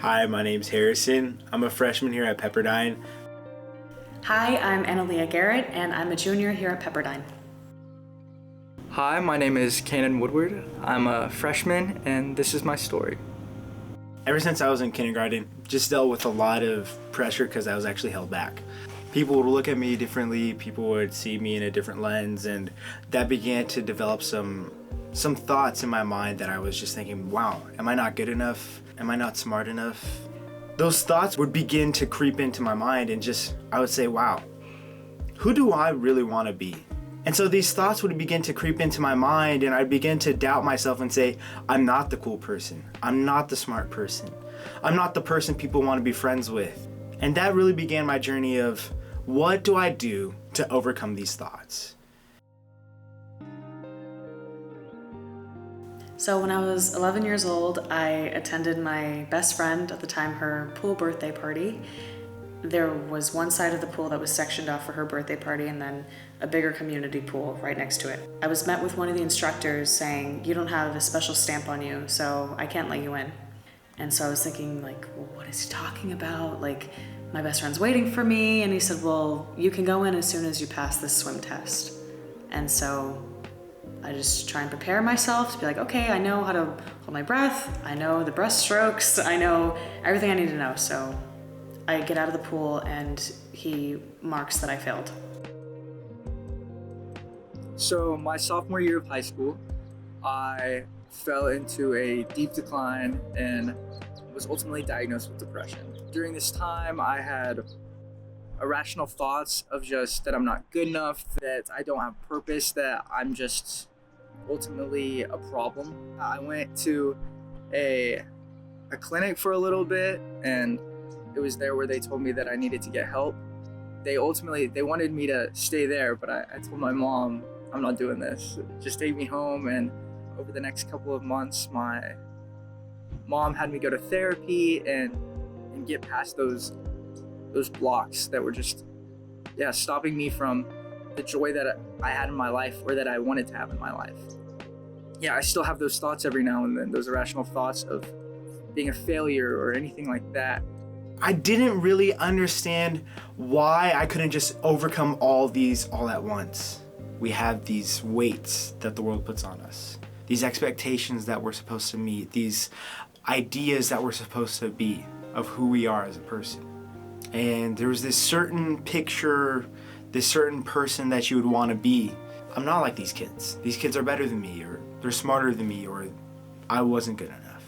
Hi, my name's Harrison. I'm a freshman here at Pepperdine. Hi, I'm Analia Garrett, and I'm a junior here at Pepperdine. Hi, my name is Kanan Woodward. I'm a freshman, and this is my story. Ever since I was in kindergarten, just dealt with a lot of pressure because I was actually held back. People would look at me differently, people would see me in a different lens, and that began to develop some thoughts in my mind that I was just thinking, wow, am I not good enough? Am I not smart enough? Those thoughts would begin to creep into my mind and I would say, wow, who do I really want to be? And so these thoughts would begin to creep into my mind, and I'd begin to doubt myself and say, I'm not the cool person. I'm not the smart person. I'm not the person people want to be friends with. And that really began my journey of what do I do to overcome these thoughts? So when I was 11 years old, I attended my best friend at the time, her pool birthday party. There was one side of the pool that was sectioned off for her birthday party and then a bigger community pool right next to it. I was met with one of the instructors saying, you don't have a special stamp on you, so I can't let you in. And so I was thinking, like, well, what is he talking about? Like, my best friend's waiting for me. And he said, well, you can go in as soon as you pass this swim test. And so I just try and prepare myself to be like, okay, I know how to hold my breath. I know the breaststrokes. I know everything I need to know. So I get out of the pool and he marks that I failed. So my sophomore year of high school, I fell into a deep decline and was ultimately diagnosed with depression. During this time, I had irrational thoughts of just that I'm not good enough, that I don't have purpose, that I'm just ultimately a problem. I went to a clinic for a little bit, and it was there where they told me that I needed to get help. They wanted me to stay there, but I told my mom, I'm not doing this. Just take me home. And over the next couple of months, my mom had me go to therapy and get past those blocks that were just stopping me from the joy that I had in my life, or that I wanted to have in my life. I still have those thoughts every now and then, those irrational thoughts of being a failure or anything like that. I didn't really understand why I couldn't just overcome all these all at once. We have these weights that the world puts on us, these expectations that we're supposed to meet, these ideas that we're supposed to be of who we are as a person. And there was this certain picture, this certain person that you would want to be. I'm not like these kids. These kids are better than me, or they're smarter than me, or I wasn't good enough.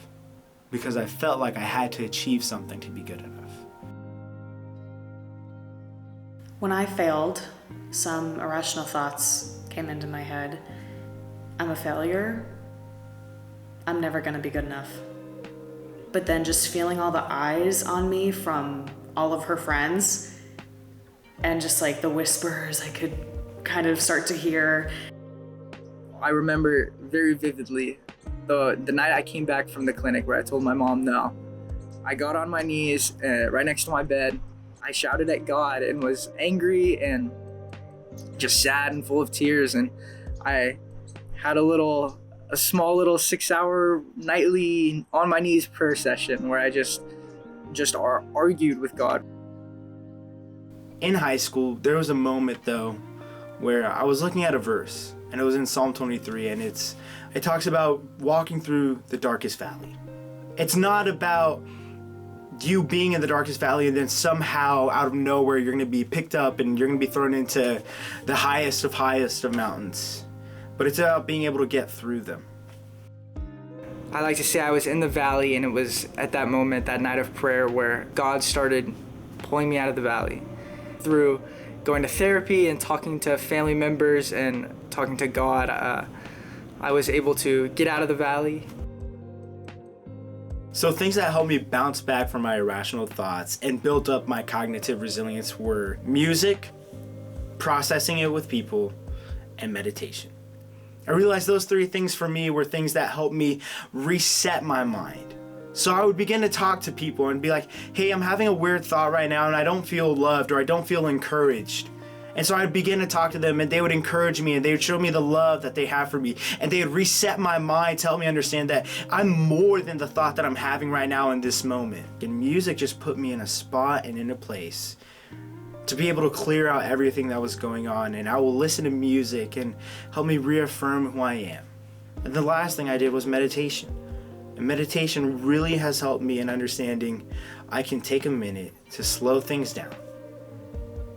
Because I felt like I had to achieve something to be good enough. When I failed, some irrational thoughts came into my head. I'm a failure. I'm never gonna be good enough. But then just feeling all the eyes on me from all of her friends, and just like the whispers I could kind of start to hear. I remember very vividly the night I came back from the clinic where I told my mom no. I got on my knees right next to my bed. I shouted at God and was angry and just sad and full of tears. And I had a small little 6-hour nightly on my knees prayer session where I just argued with God. In high school, there was a moment though where I was looking at a verse, and it was in Psalm 23, and it talks about walking through the darkest valley. It's not about you being in the darkest valley and then somehow out of nowhere you're going to be picked up and you're going to be thrown into the highest of mountains. But it's about being able to get through them. I like to say I was in the valley, and it was at that moment, that night of prayer, where God started pulling me out of the valley. Through going to therapy and talking to family members and talking to God, I was able to get out of the valley. So things that helped me bounce back from my irrational thoughts and build up my cognitive resilience were music, processing it with people, and meditation. I realized those three things for me were things that helped me reset my mind. So I would begin to talk to people and be like, hey, I'm having a weird thought right now and I don't feel loved or I don't feel encouraged. And so I'd begin to talk to them, and they would encourage me, and they would show me the love that they have for me, and they would reset my mind, to help me understand that I'm more than the thought that I'm having right now in this moment. And music just put me in a spot and in a place to be able to clear out everything that was going on. And I will listen to music and help me reaffirm who I am. And the last thing I did was meditation. And meditation really has helped me in understanding I can take a minute to slow things down,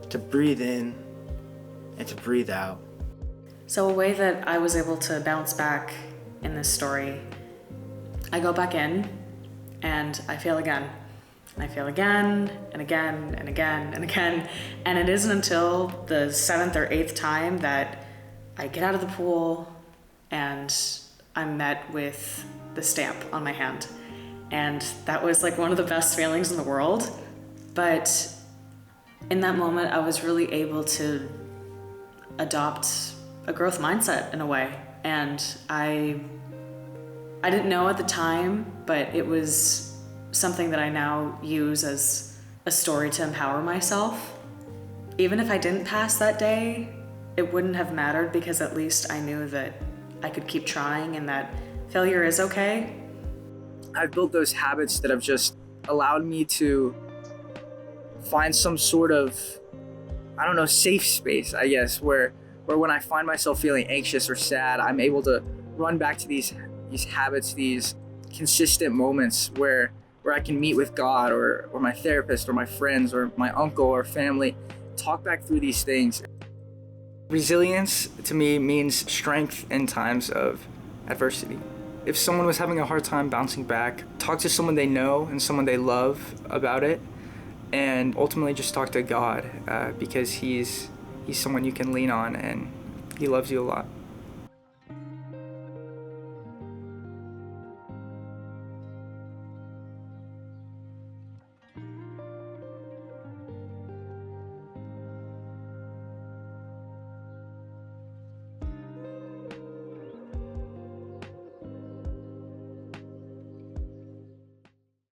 to breathe in and to breathe out. So a way that I was able to bounce back in this story, I go back in and I fail again. And I fail again and again and again and again. And it isn't until the 7th or 8th time that I get out of the pool and I'm met with the stamp on my hand. And that was like one of the best feelings in the world. But in that moment, I was really able to adopt a growth mindset in a way. And I didn't know at the time, but it was something that I now use as a story to empower myself. Even if I didn't pass that day, it wouldn't have mattered, because at least I knew that I could keep trying and that failure is okay. I've built those habits that have just allowed me to find some sort of, I don't know, safe space, I guess, where when I find myself feeling anxious or sad, I'm able to run back to these habits, these consistent moments where I can meet with God or my therapist or my friends or my uncle or family, talk back through these things. Resilience to me means strength in times of adversity. If someone was having a hard time bouncing back, talk to someone they know and someone they love about it, and ultimately just talk to God, because he's someone you can lean on, and he loves you a lot.